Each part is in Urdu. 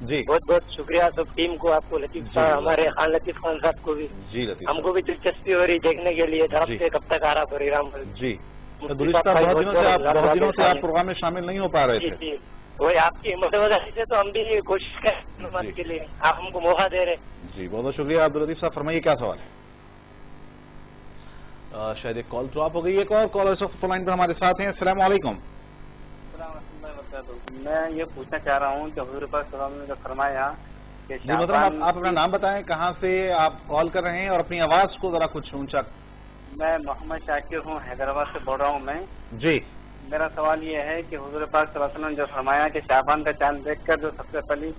جی بہت بہت شکریہ سب ٹیم کو، آپ کو لطیف صاحب، ہمارے خان لطیف خان صاحب کو بھی. جی لطیف ہم کو بھی دلچسپی ہو رہی دیکھنے کے لیے طرف سے کب تک آ رہا پروگرام. جی درست، بہت دنوں سے آپ پروگرام میں شامل نہیں ہو پا رہے تھے. جی وہی آپ کی وجہ سے تو ہم بھی کوشش کریں کے لیے، آپ ہم کو موقع دے رہے. جی بہت بہت شکریہ عبداللطیف صاحب، فرمائیے کیا سوال ہے؟ شاید ایک کال ڈراپ ہو گئی. ایک اور کالر فون لائن پر ہمارے ساتھ ہیں. السلام علیکم. میں یہ پوچھنا چاہ رہا ہوں کہ حضور پاک صلی اللہ علیہ وسلم نے جو فرمایا کہ جی محترم، آپ اپنا نام بتائیں، کہاں سے آپ کال کر رہے ہیں، اور اپنی آواز کو ذرا کچھ اونچا. میں محمد شاکر ہوں، حیدرآباد سے بول رہا ہوں میں. جی میرا سوال یہ ہے کہ حضور پاک صلی اللہ علیہ وسلم نے جو فرمایا کہ شعبان کا چاند دیکھ کر جو سب سے پہلی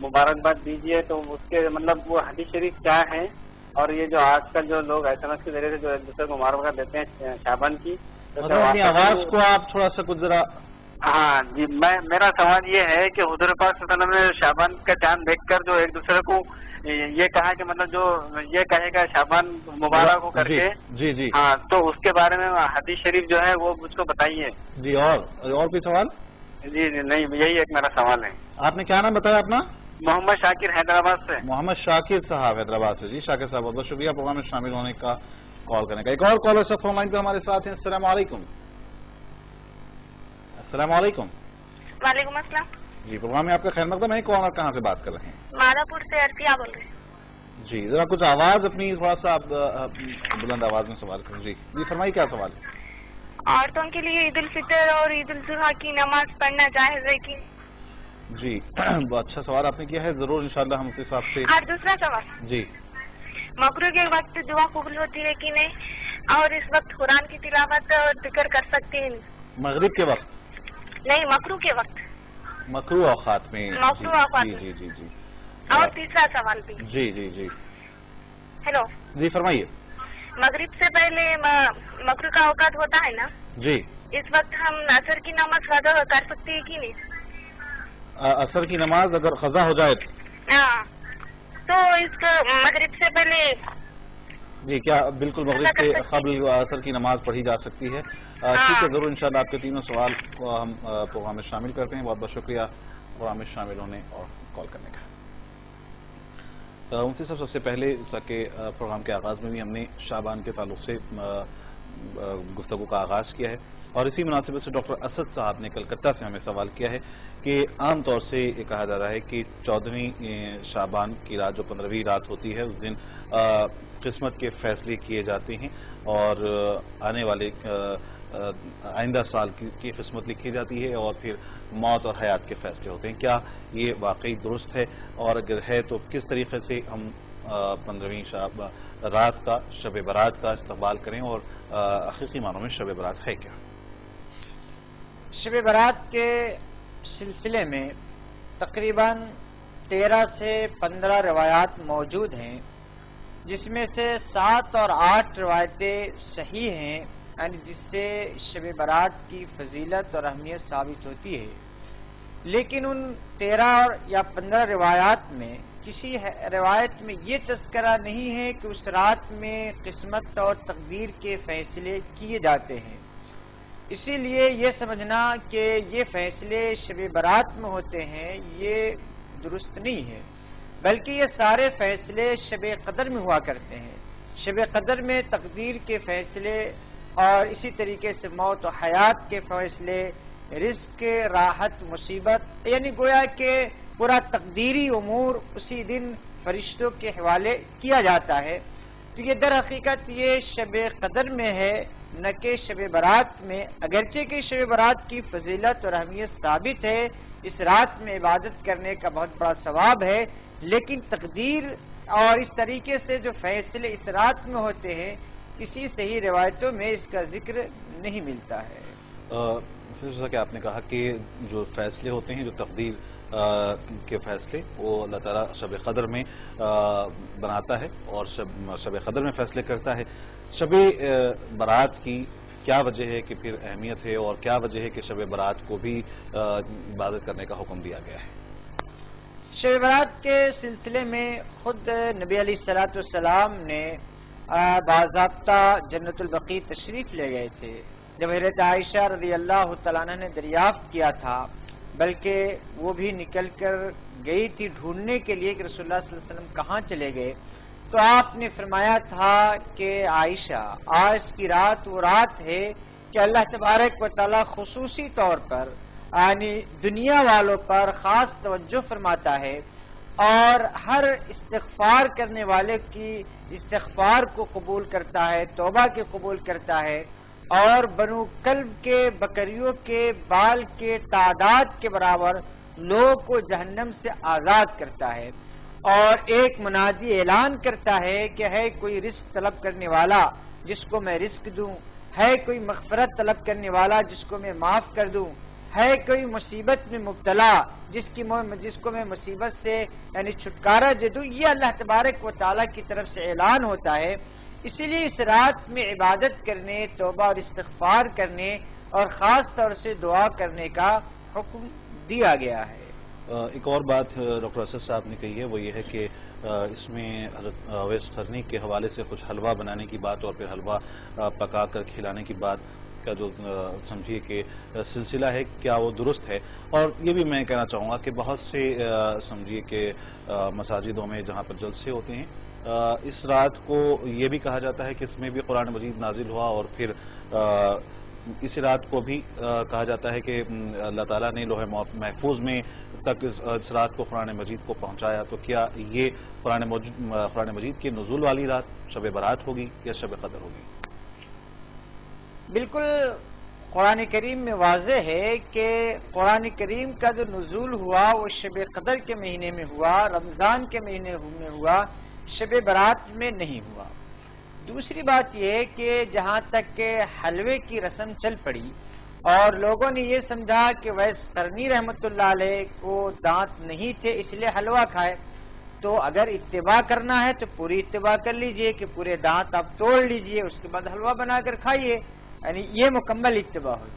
مبارکباد دیجیے، تو اس کے مطلب وہ حدیث شریف کیا ہے؟ اور یہ جو آج کل جو لوگ SMS کے ذریعے سے جو ایک دوسرے کو مبارکباد دیتے ہیں شعبان کی، اپنی آواز کو آپ تھوڑا سا کچھ ذرا. ہاں جی، میرا سوال یہ ہے کہ حضور پاک صلی اللہ علیہ وسلم نے شعبان کا چاند دیکھ کر جو ایک دوسرے کو یہ کہا کہ مطلب جو یہ کہے گا شعبان مبارک ہو کر کے. جی جی ہاں، تو اس کے بارے میں حدیث شریف جو ہے وہ مجھ کو بتائیے. جی اور کوئی سوال؟ جی نہیں، یہی ایک میرا سوال ہے. آپ نے کیا نام بتایا اپنا؟ محمد شاکر، حیدرآباد سے. محمد شاکر صاحب حیدرآباد سے. جی شاکر صاحب بہت بہت شکریہ پروگرام میں شامل ہونے کا، کال کرنے کا. ایک اور کالر صاحب فون لائن پہ ہمارے ساتھ ہیں. السلام علیکم. السلام علیکم. وعلیکم السلام. جی پروگرام میں آپ کا خیر مقدم ہے. کون اور کہاں سے بات کر رہے ہیں؟ مادھا پور سے عرفیہ بول رہے ہیں. جی ذرا کچھ آواز اپنی تھوڑا سا آپ بلند آواز میں سوال کریں. جی فرمائیے کیا سوال ہے؟ عورتوں کے لیے عید الفطر اور عید الاضحیٰ کی نماز پڑھنا جائز ہے کہ؟ جی بہت اچھا سوال آپ نے کیا ہے، ضرور انشاءاللہ ہم اس حساب سے. اور دوسرا سوال، جی مغرب کے وقت دعا قبول ہوتی ہے کہ نہیں، اور اس وقت قرآن کی تلاوت اور ذکر کر سکتے ہیں؟ مغرب کے وقت نہیں، مکرو کے وقت، مکروہ اوقات میں. مکروہ اوقات میں. جی جی جی. اور تیسرا سوال بھی. جی جی جی. ہیلو جی فرمائیے. مغرب سے پہلے مکرو کا اوقات ہوتا ہے نا، جی اس وقت ہم عصر کی نماز قضا کر سکتے ہیں کہ نہیں؟ عصر کی نماز اگر قضا ہو جائے ہاں تو اس کو مغرب سے پہلے. جی کیا بالکل مغرب سے قبل عصر کی نماز پڑھی جا سکتی ہے؟ ٹھیک ہے، ضرور انشاءاللہ آپ کے تینوں سوال کو ہم پروگرام میں شامل کرتے ہیں. بہت بہت شکریہ پروگرام میں شامل ہونے اور کال کرنے کا. مفتی صاحب، سب سے پہلے جیسا کہ پروگرام کے آغاز میں بھی ہم نے شعبان کے تعلق سے گفتگو کا آغاز کیا ہے، اور اسی مناسبت سے ڈاکٹر اسد صاحب نے کلکتہ سے ہمیں سوال کیا ہے کہ عام طور سے یہ کہا جا رہا ہے کہ 14ویں شعبان کی رات جو 15ویں رات ہوتی ہے اس دن قسمت کے فیصلے کیے جاتے ہیں، اور آنے والے آئندہ سال کی قسمت لکھی جاتی ہے، اور پھر موت اور حیات کے فیصلے ہوتے ہیں. کیا یہ واقعی درست ہے؟ اور اگر ہے تو کس طریقے سے ہم 15ویں رات کا، شب برات کا استقبال کریں، اور حقیقی معنوں میں شب برات ہے کیا؟ شب برات کے سلسلے میں تقریباً 13 سے 15 روایات موجود ہیں، جس میں سے 7 اور 8 روایتیں صحیح ہیں، یعنی جس سے شب برات کی فضیلت اور اہمیت ثابت ہوتی ہے. لیکن ان 13 یا 15 روایات میں کسی روایت میں یہ تذکرہ نہیں ہے کہ اس رات میں قسمت اور تقدیر کے فیصلے کیے جاتے ہیں. اسی لیے یہ سمجھنا کہ یہ فیصلے شب برات میں ہوتے ہیں یہ درست نہیں ہے، بلکہ یہ سارے فیصلے شب قدر میں ہوا کرتے ہیں. شب قدر میں تقدیر کے فیصلے اور اسی طریقے سے موت و حیات کے فیصلے، رزق، راحت، مصیبت، یعنی گویا کہ پورا تقدیری امور اسی دن فرشتوں کے حوالے کیا جاتا ہے. تو یہ در حقیقت یہ شب قدر میں ہے، نہ کہ شب برات میں. اگرچہ کہ شب برات کی فضیلت اور اہمیت ثابت ہے، اس رات میں عبادت کرنے کا بہت بڑا ثواب ہے، لیکن تقدیر اور اس طریقے سے جو فیصلے اس رات میں ہوتے ہیں کسی صحیح روایتوں میں اس کا ذکر نہیں ملتا ہے. جیسا کہ آپ نے کہا کہ جو فیصلے ہوتے ہیں، جو تقدیر کے فیصلے، وہ اللہ تعالیٰ شب قدر میں بناتا ہے اور شب قدر میں فیصلے کرتا ہے. شب برات کی کیا وجہ ہے کہ پھر اہمیت ہے، اور کیا وجہ ہے کہ شب برات کو بھی عبادت کرنے کا حکم دیا گیا ہے؟ شب برات کے سلسلے میں خود نبی علیہ الصلوۃ والسلام نے باضابطہ جنت البقیع تشریف لے گئے تھے. جب حضرت عائشہ رضی اللہ تعالیٰ عنہ نے دریافت کیا تھا بلکہ وہ بھی نکل کر گئی تھی ڈھونڈنے کے لیے کہ رسول اللہ صلی اللہ علیہ وسلم کہاں چلے گئے. تو آپ نے فرمایا تھا کہ عائشہ آج کی رات وہ رات ہے کہ اللہ تبارک و تعالی خصوصی طور پر یعنی دنیا والوں پر خاص توجہ فرماتا ہے اور ہر استغفار کرنے والے کی استغفار کو قبول کرتا ہے، توبہ کے قبول کرتا ہے، اور بنو کلب کے بکریوں کے بال کے تعداد کے برابر لوگوں کو جہنم سے آزاد کرتا ہے، اور ایک منادی اعلان کرتا ہے کہ ہے کوئی رزق طلب کرنے والا جس کو میں رزق دوں، ہے کوئی مغفرت طلب کرنے والا جس کو میں معاف کر دوں، ہے کوئی مصیبت میں مبتلا جس کو میں مصیبت سے یعنی چھٹکارا دے دوں. یہ اللہ تبارک و تعالیٰ کی طرف سے اعلان ہوتا ہے. اسی لیے اس رات میں عبادت کرنے، توبہ اور استغفار کرنے اور خاص طور سے دعا کرنے کا حکم دیا گیا ہے. ایک اور بات ڈاکٹر اسد صاحب نے کہی ہے وہ یہ ہے کہ اس میں حضرت اویس قرنی کے حوالے سے کچھ حلوہ بنانے کی بات اور پھر حلوہ پکا کر کھلانے کی بات کا جو سمجھیے کہ سلسلہ ہے کیا وہ درست ہے. اور یہ بھی میں کہنا چاہوں گا کہ بہت سے سمجھیے کہ مساجدوں میں جہاں پر جلسے ہوتے ہیں اس رات کو یہ بھی کہا جاتا ہے کہ اس میں بھی قرآن مجید نازل ہوا اور پھر اس رات کو بھی کہا جاتا ہے کہ اللہ تعالیٰ نے لوح محفوظ میں تک اس رات کو قرآن مجید کو پہنچایا. تو کیا یہ قرآن مجید کے نزول والی رات شب برات ہوگی یا شب قدر ہوگی؟ بالکل قرآن کریم میں واضح ہے کہ قرآن کریم کا جو نزول ہوا وہ شب قدر کے مہینے میں ہوا، رمضان کے مہینے میں ہوا، شب برات میں نہیں ہوا. دوسری بات یہ کہ جہاں تک کہ حلوے کی رسم چل پڑی اور لوگوں نے یہ سمجھا کہ اویس قرنی رحمۃ اللہ علیہ کو دانت نہیں تھے اس لیے حلوہ کھائے، تو اگر اتباع کرنا ہے تو پوری اتباع کر لیجئے کہ پورے دانت آپ توڑ لیجئے، اس کے بعد حلوہ بنا کر کھائیے، یعنی یہ مکمل اتباع ہوئی.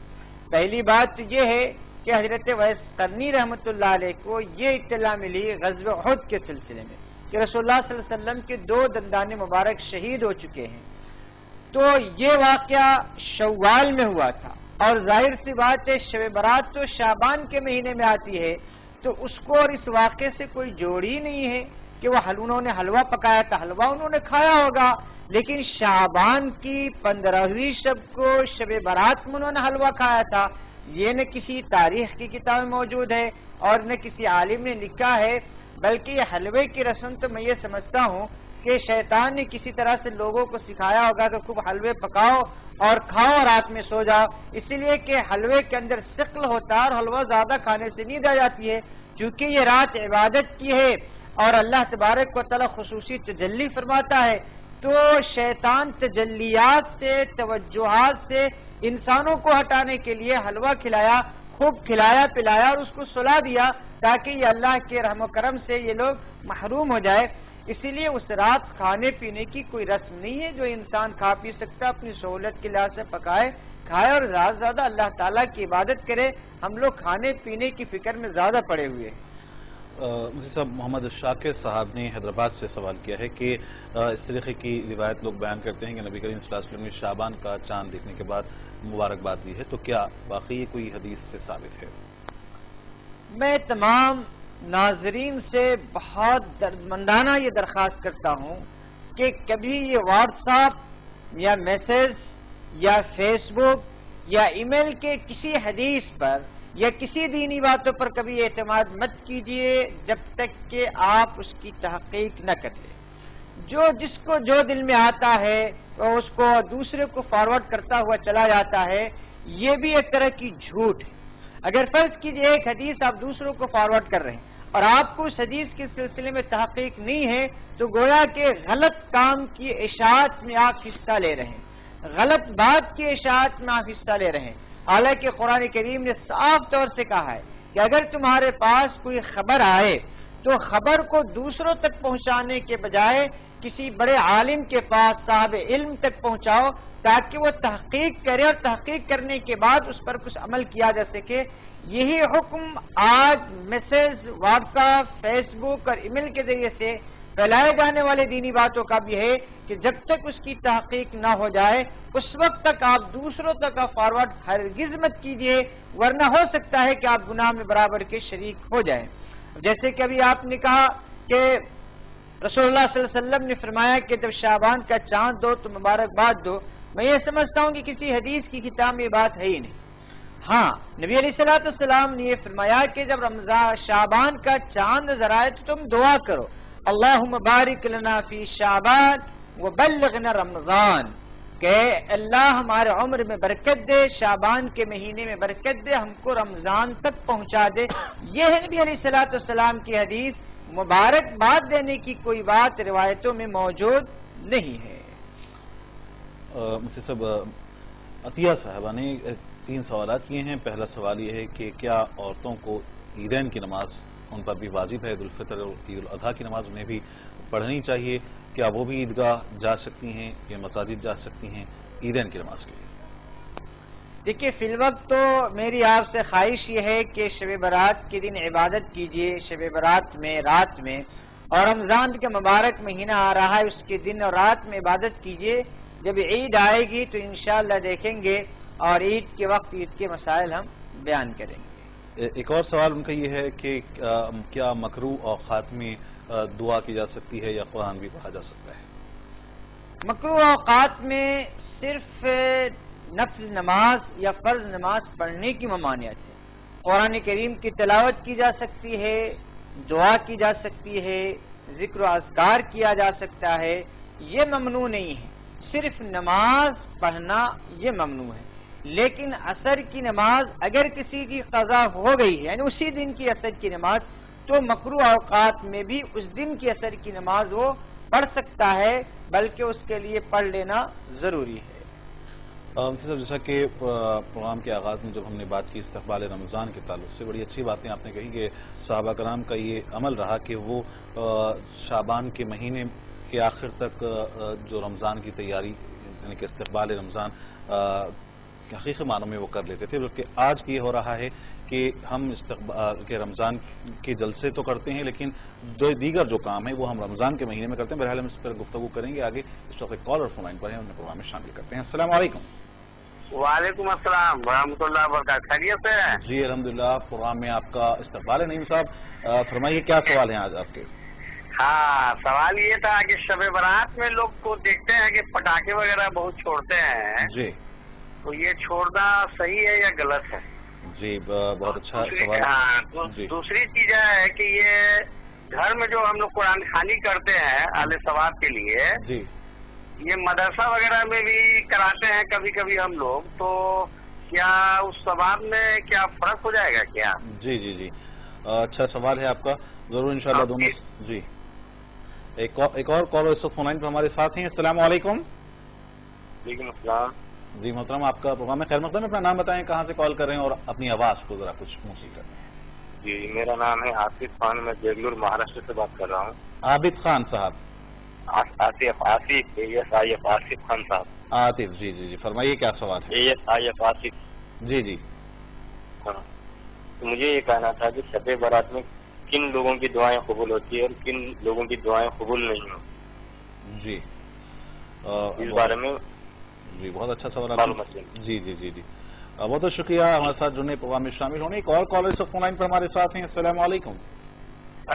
پہلی بات تو یہ ہے کہ حضرت اویس قرنی رحمۃ اللہ علیہ کو یہ اطلاع ملی غزوہ احد کے سلسلے میں کہ رسول اللہ صلی اللہ علیہ وسلم کے 2 دندان مبارک شہید ہو چکے ہیں. تو یہ واقعہ شوال میں ہوا تھا اور ظاہر سی بات ہے شب برات تو شعبان کے مہینے میں آتی ہے، تو اس کو اور اس واقعے سے کوئی جوڑ ہی نہیں ہے کہ وہ انہوں نے حلوہ پکایا تھا، حلوہ انہوں نے کھایا ہوگا، لیکن شعبان کی 15ویں شب کو شب برات میں انہوں نے حلوہ کھایا تھا. یہ نہ کسی تاریخ کی کتاب میں موجود ہے اور نہ کسی عالم نے لکھا ہے، بلکہ یہ حلوے کی رسم تو میں یہ سمجھتا ہوں کہ شیطان نے کسی طرح سے لوگوں کو سکھایا ہوگا کہ خوب حلوے پکاؤ اور کھاؤ رات میں سو جاؤ، اس لیے کہ حلوے کے اندر ثقل ہوتا ہے اور حلوہ زیادہ کھانے سے نیند آ جاتی ہے. چونکہ یہ رات عبادت کی ہے اور اللہ تبارک و تعالی خصوصی تجلی فرماتا ہے، تو شیطان تجلیات سے توجہات سے انسانوں کو ہٹانے کے لیے حلوہ کھلایا، خوب کھلایا پلایا اور اس کو سلا دیا تاکہ یہ اللہ کے رحم و کرم سے یہ لوگ محروم ہو جائے. اسی لیے اس رات کھانے پینے کی کوئی رسم نہیں ہے، جو انسان کھا پی سکتا اپنی سہولت کے لحاظ سے پکائے کھائے اور زیادہ سے زیادہ اللہ تعالیٰ کی عبادت کرے. ہم لوگ کھانے پینے کی فکر میں زیادہ پڑے ہوئے ہیں. مفتی صاحب محمد شاکر صاحب نے حیدرآباد سے سوال کیا ہے کہ اس طریقے کی روایت لوگ بیان کرتے ہیں کہ نبی کریم صلی اللہ علیہ وسلم نے شعبان کا چاند دیکھنے کے بعد مبارکباد دی ہے، تو کیا واقعی کوئی حدیث سے ثابت ہے؟ میں تمام ناظرین سے بہت دردمندانہ یہ درخواست کرتا ہوں کہ کبھی یہ واٹس ایپ یا میسج یا فیس بک یا ای میل کے کسی حدیث پر یا کسی دینی باتوں پر کبھی اعتماد مت کیجئے جب تک کہ آپ اس کی تحقیق نہ کر لیں. جس کو جو دل میں آتا ہے وہ اس کو دوسرے کو فارورڈ کرتا ہوا چلا جاتا ہے. یہ بھی ایک طرح کی جھوٹ ہے. اگر فرض کیجئے ایک حدیث آپ دوسروں کو فارورڈ کر رہے ہیں اور آپ کو اس حدیث کے سلسلے میں تحقیق نہیں ہے تو گویا کہ غلط کام کی اشاعت میں آپ حصہ لے رہے ہیں، غلط بات کی اشاعت میں آپ حصہ لے رہے ہیں. حالانکہ قرآن کریم نے صاف طور سے کہا ہے کہ اگر تمہارے پاس کوئی خبر آئے تو خبر کو دوسروں تک پہنچانے کے بجائے کسی بڑے عالم کے پاس صاحب علم تک پہنچاؤ تاکہ وہ تحقیق کرے اور تحقیق کرنے کے بعد اس پر کچھ عمل کیا جا سکے. یہی حکم آج میسج، واٹس ایپ، فیس بک اور ای میل کے ذریعے سے پھیلائے جانے والے دینی باتوں کا بھی ہے کہ جب تک اس کی تحقیق نہ ہو جائے اس وقت تک آپ دوسروں تک کا فارورڈ ہرگز مت کیجیے، ورنہ ہو سکتا ہے کہ آپ گناہ میں برابر کے شریک ہو جائیں۔ جیسے کہ ابھی آپ نے کہا کہ رسول اللہ صلی اللہ علیہ وسلم نے فرمایا کہ جب شعبان کا چاند دو تو مبارکباد دو، میں یہ سمجھتا ہوں کہ کسی حدیث کی کتاب میں یہ بات ہے ہی نہیں۔ ہاں، نبی علیہ الصلوۃ والسلام نے یہ فرمایا کہ جب رمضان شعبان کا چاند نظر آئے تو تم دعا کرو، اللہم بارک لنا فی شعبان وبلغنا رمضان، کہ اللہ ہمارے عمر میں برکت دے، شعبان کے مہینے میں برکت دے، ہم کو رمضان تک پہنچا دے۔ یہ ہے نبی علیہ الصلوۃ والسلام کی حدیث، مبارکباد دینے کی کوئی بات روایتوں میں موجود نہیں ہے۔ مفتی صاحب، عطیہ صاحبہ نے 3 سوالات کیے ہیں۔ پہلا سوال یہ ہے کہ کیا عورتوں کو عیدین کی نماز ان پر بھی واجب ہے؟ عید الفطر اور عید الاضحیٰ کی نماز انہیں بھی پڑھنی چاہیے؟ کیا وہ بھی عیدگاہ جا سکتی ہیں یا مساجد جا سکتی ہیں عیدین کی نماز کے لیے؟ دیکھیے، فی الوقت تو میری آپ سے خواہش یہ ہے کہ شب برات کے دن عبادت کیجیے، شب برات میں رات میں، اور رمضان کا مبارک مہینہ آ رہا ہے اس کے دن اور رات میں عبادت کیجیے۔ جب عید آئے گی تو انشاءاللہ دیکھیں گے اور عید کے وقت عید کے مسائل ہم بیان کریں گے۔ ایک اور سوال ان کا یہ ہے کہ کیا مکروہ اوقات میں دعا کی جا سکتی ہے یا قرآن بھی پڑھا جا سکتا ہے؟ مکروہ اوقات میں صرف نفل نماز یا فرض نماز پڑھنے کی ممانعت ہے۔ قرآن کریم کی تلاوت کی جا سکتی ہے، دعا کی جا سکتی ہے، ذکر و اذکار کیا جا سکتا ہے، یہ ممنوع نہیں ہے۔ صرف نماز پڑھنا یہ ممنوع ہے، لیکن عصر کی نماز اگر کسی کی قضا ہو گئی ہے، یعنی اسی دن کی عصر کی نماز، تو مکروہ اوقات میں بھی اس دن کی عصر کی نماز وہ پڑھ سکتا ہے، بلکہ اس کے لیے پڑھ لینا ضروری ہے۔ جیسا کہ پروگرام کے آغاز میں جب ہم نے بات کی استقبال رمضان کے تعلق سے، بڑی اچھی باتیں آپ نے کہی کہ صحابہ کرام کا یہ عمل رہا کہ وہ شعبان کے مہینے کے آخر تک جو رمضان کی تیاری یعنی کہ استقبال رمضان حقیقی معنوں میں وہ کر لیتے تھے، بلکہ آج کی یہ ہو رہا ہے کہ ہم استقبال کے رمضان کے جلسے تو کرتے ہیں لیکن دیگر جو کام ہے وہ ہم رمضان کے مہینے میں کرتے ہیں۔ بہرحال ہم اس پر گفتگو کریں گے آگے۔ اس وقت کالر فون لائن پر ہیں، انہیں پروگرام میں شامل کرتے ہیں۔ السلام علیکم۔ وعلیکم السلام ورحمۃ اللہ وبرکاتہ، خیریت سے ہیں؟ جی الحمدللہ، پروگرام میں آپ کا استقبال ہے نعیم صاحب، فرمائیے کیا سوال ہیں آج آپ کے؟ ہاں، سوال یہ تھا کہ شب برات میں لوگ کو دیکھتے ہیں کہ پٹاخے وغیرہ بہت چھوڑتے ہیں، جی تو یہ چھوڑنا صحیح ہے یا غلط ہے؟ جی بہت اچھا سوال۔ ہاں، دوسری چیز ہے کہ یہ گھر میں جو ہم لوگ قرآن خوانی کرتے ہیں اہل ثواب کے لیے، جی یہ مدرسہ وغیرہ میں بھی کراتے ہیں کبھی کبھی ہم لوگ، تو کیا اس ثواب میں کیا فرق ہو جائے گا کیا؟ جی جی جی اچھا سوال ہے آپ کا، ضرور انشاءاللہ دونوں۔ جی ایک اور کال اس وقت فون لائن پر ہمارے ساتھ ہیں۔ السلام علیکم۔ وعلیکم السلام۔ جی محترم، آپ کا پروگرام میں خیر مقدم ہے، اپنا نام بتائیں، کہاں سے کال کر رہے ہیں اور اپنی آواز کو ذرا کچھ اونچی کریں۔ جی میرا نام ہے آصف خان، میں بنگلور مہاراشٹر سے بات کر رہا ہوں۔ عابد خان صاحب؟ آصف آصف خان صاحب۔ عاطف، جی جی جی فرمائیے کیا سوال ہے؟ آصف۔ جی جی ہاں، تو مجھے یہ کہنا تھا کہ شب برات میں کن لوگوں کی دعائیں قبول ہوتی ہے اور کن لوگوں کی دعائیں قبول نہیں ہوتی؟ جی اس بارے میں جی بہت اچھا سوال معلومات۔ جی جی جی جی بہت بہت شکریہ ہمارے ساتھ جڑنے پروگرام میں شامل ہونے۔ ایک اور کالر اس وقت فون لائن پر ہمارے ساتھ ہیں۔ السلام علیکم۔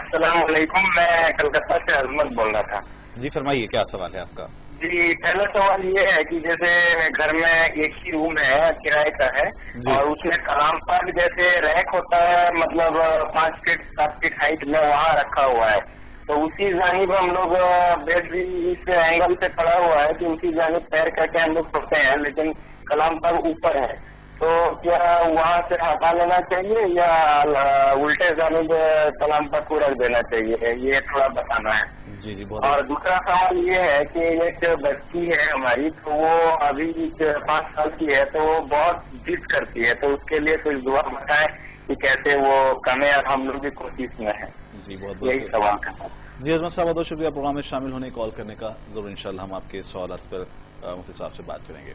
السلام علیکم، میں کلکتہ سے احمد بول رہا تھا۔ جی فرمائیے کیا سوال ہے آپ کا؟ جی پہلا سوال یہ ہے کہ جیسے گھر میں ایک ہی روم ہے، کرائے کا ہے، اور اس میں کلام پاک جیسے ریک ہوتا ہے، مطلب 5 فٹ 7 فٹ ہائٹ میں وہاں رکھا ہوا ہے، تو اسی جانب ہم لوگ بیڈ بھی اس اینگل سے پڑا ہوا ہے کہ اسی جانب پیر کر کے ہم لوگ سوتے ہیں، لیکن کلام پاک اوپر ہے، تو کیا وہاں سے ہٹا لینا چاہیے یا الٹے جانب کلام پاک کو رکھ دینا چاہیے؟ یہ تھوڑا بتانا ہے۔ جی جی اور دوسرا سوال یہ ہے کہ ایک بچی ہے ہماری، تو وہ ابھی 5 سال کی ہے، تو وہ بہت ضد کرتی ہے، تو اس کے لیے کچھ دعا بتائیں کہ کیسے وہ کمے، اور ہم لوگ بھی کوشش میں ہیں۔ جی بہت یہی سوال کرنا۔ جی عظمت صاحب بہت شکریہ پروگرام میں شامل ہونے، کال کرنے کا، ضرور انشاءاللہ ہم آپ کے سوالات پر مفتی صاحب سے بات کریں گے۔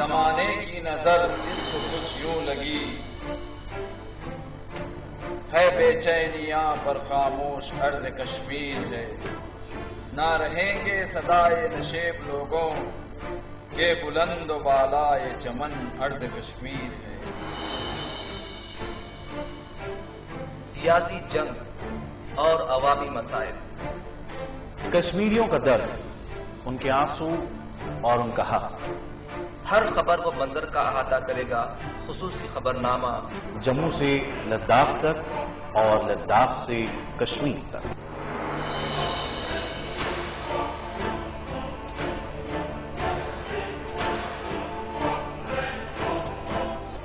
زمانے کی نظر اس کو کچھ یوں لگی، ہے بے چینیاں پر خاموش ارض کشمیر ہے، نہ رہیں گے صدائے نشیب لوگوں کہ بلند و بالا یہ چمن ارض کشمیر ہے۔ سیاسی جنگ اور عوامی مسائل، کشمیریوں کا درد، ان کے آنسو اور ان کا حق، ہر خبر و منظر کا احاطہ کرے گا خصوصی خبرنامہ، جموں سے لداخ تک اور لداخ سے کشمیر تک۔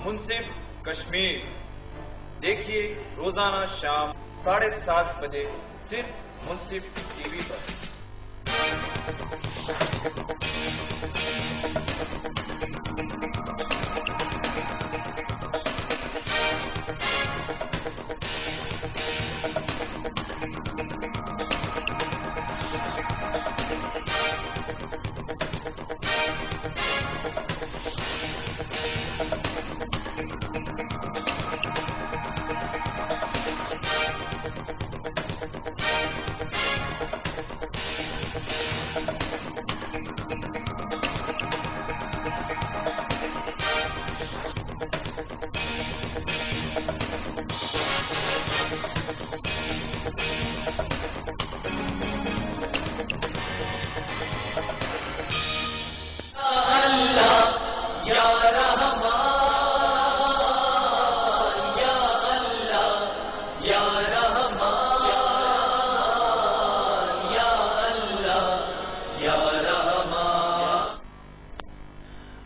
منصف کشمیر دیکھیے روزانہ شام 7:30 بجے صرف منصف ٹی وی پر۔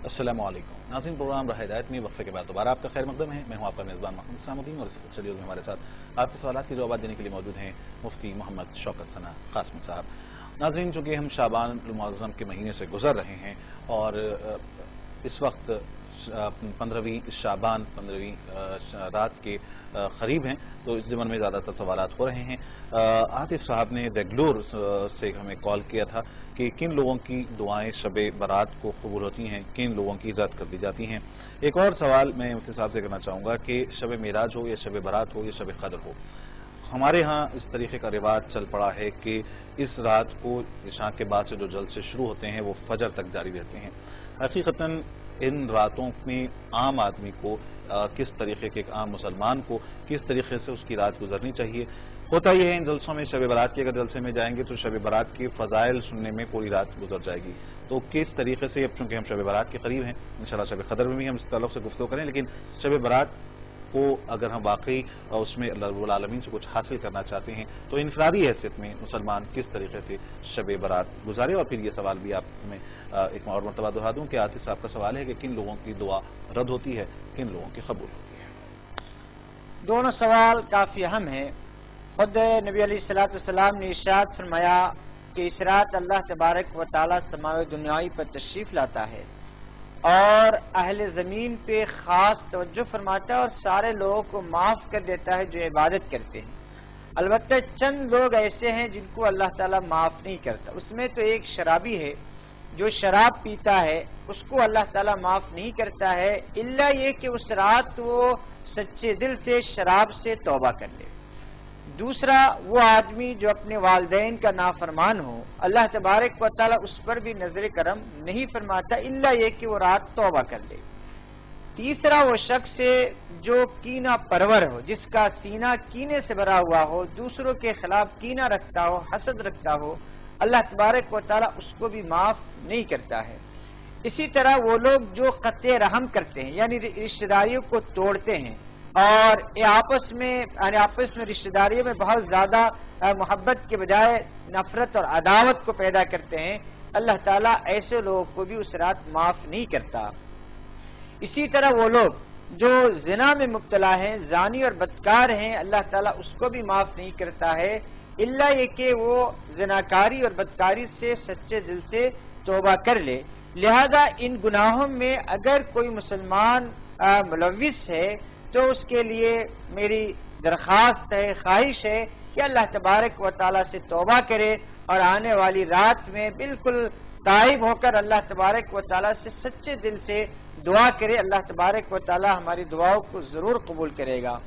السلام علیکم ناظرین، پروگرام راہ ہدایت میں وقفے کے بعد دوبارہ آپ کا خیر مقدم ہے۔ میں ہوں آپ کا میزبان محمد اسلام الدین، اور اس اسٹوڈیو میں ہمارے ساتھ آپ کے سوالات کے جوابات دینے کے لیے موجود ہیں مفتی محمد شوکت ثنا قاسمی صاحب۔ ناظرین، چونکہ ہم شعبان المعظم کے مہینے سے گزر رہے ہیں اور اس وقت 15ویں شعبان 15ویں رات کے قریب ہیں، تو اس ضمن میں زیادہ تر سوالات ہو رہے ہیں۔ عاطف صاحب نے بنگلور سے ہمیں کال کیا تھا کہ کن لوگوں کی دعائیں شب برات کو قبول ہوتی ہیں، کن لوگوں کی رد کر دی جاتی ہیں۔ ایک اور سوال میں مفتی صاحب سے کرنا چاہوں گا کہ شب معراج ہو یا شب برات ہو یا شب قدر ہو، ہمارے ہاں اس طریقے کا رواج چل پڑا ہے کہ اس رات کو عشاء کے بعد سے جو جلسے شروع ہوتے ہیں وہ فجر تک جاری رہتے ہیں۔ حقیقتاً ان راتوں میں عام آدمی کو کس طریقے کے، ایک عام مسلمان کو کس طریقے سے اس کی رات گزرنی چاہیے؟ ہوتا یہ ہے ان جلسوں میں شب برات کے اگر جلسے میں جائیں گے تو شب برات کے فضائل سننے میں پوری رات گزر جائے گی، تو کس طریقے سے، اب چونکہ ہم شب برات کے قریب ہیں، انشاءاللہ شب قدر میں بھی ہم اس تعلق سے گفتگو کریں، لیکن شب برات کو اگر ہم واقعی اس میں اللہ رب العالمین سے کچھ حاصل کرنا چاہتے ہیں تو انفرادی حیثیت میں مسلمان کس طریقے سے شب برات گزارے؟ اور پھر یہ سوال بھی آپ میں ایک اور مرتبہ دہرا دوں کہ عاطف صاحب کا سوال ہے کہ کن لوگوں کی دعا رد ہوتی ہے، کن لوگوں کی قبول ہوتی ہے؟ دونوں سوال کافی اہم ہیں۔ خود نبی علیہ الصلوۃ والسلام نے ارشاد فرمایا کہ اس رات اللہ تبارک و تعالی سماوی دنیاوی پر تشریف لاتا ہے اور اہل زمین پہ خاص توجہ فرماتا ہے اور سارے لوگوں کو معاف کر دیتا ہے جو عبادت کرتے ہیں۔ البتہ چند لوگ ایسے ہیں جن کو اللہ تعالیٰ معاف نہیں کرتا، اس میں تو ایک شرابی ہے، جو شراب پیتا ہے اس کو اللہ تعالیٰ معاف نہیں کرتا ہے، الا یہ کہ اس رات وہ سچے دل سے شراب سے توبہ کر لے۔ دوسرا، وہ آدمی جو اپنے والدین کا نافرمان ہو، اللہ تبارک و تعالیٰ اس پر بھی نظر کرم نہیں فرماتا الا یہ کہ وہ رات توبہ کر لے۔ تیسرا، وہ شخص جو کینہ پرور ہو، جس کا سینہ کینے سے بھرا ہوا ہو، دوسروں کے خلاف کینہ رکھتا ہو، حسد رکھتا ہو، اللہ تبارک و تعالیٰ اس کو بھی معاف نہیں کرتا ہے۔ اسی طرح وہ لوگ جو قطع رحم کرتے ہیں، یعنی رشتہ داریوں کو توڑتے ہیں اور آپس میں رشتہ داریوں میں بہت زیادہ محبت کے بجائے نفرت اور عداوت کو پیدا کرتے ہیں، اللہ تعالیٰ ایسے لوگوں کو بھی اس رات معاف نہیں کرتا۔ اسی طرح وہ لوگ جو زنا میں مبتلا ہیں، زانی اور بدکار ہیں، اللہ تعالیٰ اس کو بھی معاف نہیں کرتا ہے الا یہ کہ وہ زناکاری اور بدکاری سے سچے دل سے توبہ کر لے۔ لہذا ان گناہوں میں اگر کوئی مسلمان ملوث ہے تو اس کے لیے میری درخواست ہے، خواہش ہے کہ اللہ تبارک و تعالیٰ سے توبہ کرے اور آنے والی رات میں بالکل تائب ہو کر اللہ تبارک و تعالیٰ سے سچے دل سے دعا کرے، اللہ تبارک و تعالیٰ ہماری دعاؤں کو ضرور قبول کرے گا۔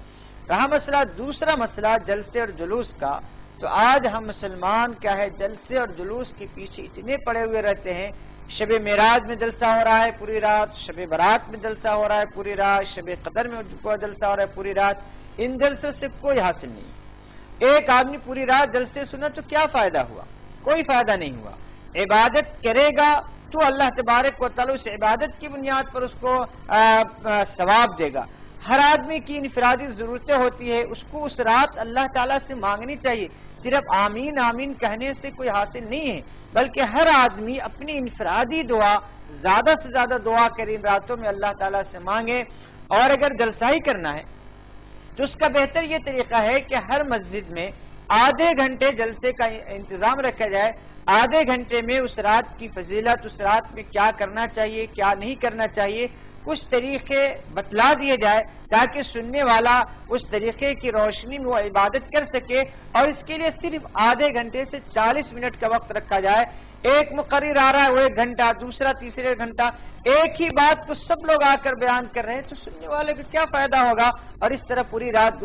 رہا مسئلہ دوسرا مسئلہ جلسے اور جلوس کا، تو آج ہم مسلمان کیا ہے جلسے اور جلوس کے پیچھے اتنے پڑے ہوئے رہتے ہیں۔ شب معراج میں جلسہ ہو رہا ہے پوری رات، شب برات میں جلسہ ہو رہا ہے پوری رات، شب قدر میں جلسہ ہو رہا ہے پوری رات، ان جلسوں سے کوئی حاصل نہیں۔ ایک آدمی پوری رات جلسے سنا تو کیا فائدہ ہوا؟ کوئی فائدہ نہیں ہوا۔ عبادت کرے گا تو اللہ تبارک و تعالیٰ اس عبادت کی بنیاد پر اس کو ثواب دے گا۔ ہر آدمی کی انفرادی ضرورتیں ہوتی ہے، اس کو اس رات اللہ تعالیٰ سے مانگنی چاہیے۔ صرف آمین آمین کہنے سے کوئی حاصل نہیں ہے، بلکہ ہر آدمی اپنی انفرادی دعا زیادہ سے زیادہ دعا کرے، ان راتوں میں اللہ تعالیٰ سے مانگے۔ اور اگر جلسہ ہی کرنا ہے تو اس کا بہتر یہ طریقہ ہے کہ ہر مسجد میں آدھے گھنٹے جلسے کا انتظام رکھا جائے، آدھے گھنٹے میں اس رات کی فضیلت، اس رات میں کیا کرنا چاہیے کیا نہیں کرنا چاہیے، کچھ طریقے بتلا دیے جائے تاکہ سننے والا اس طریقے کی روشنی میں وہ عبادت کر سکے، اور اس کے لیے صرف آدھے گھنٹے سے 40 منٹ کا وقت رکھا جائے۔ ایک مقرر آ رہا ہے وہ 1 گھنٹہ، دوسرا تیسرے گھنٹہ، ایک ہی بات کو سب لوگ آ کر بیان کر رہے ہیں تو سننے والے کو کیا فائدہ ہوگا؟ اور اس طرح پوری رات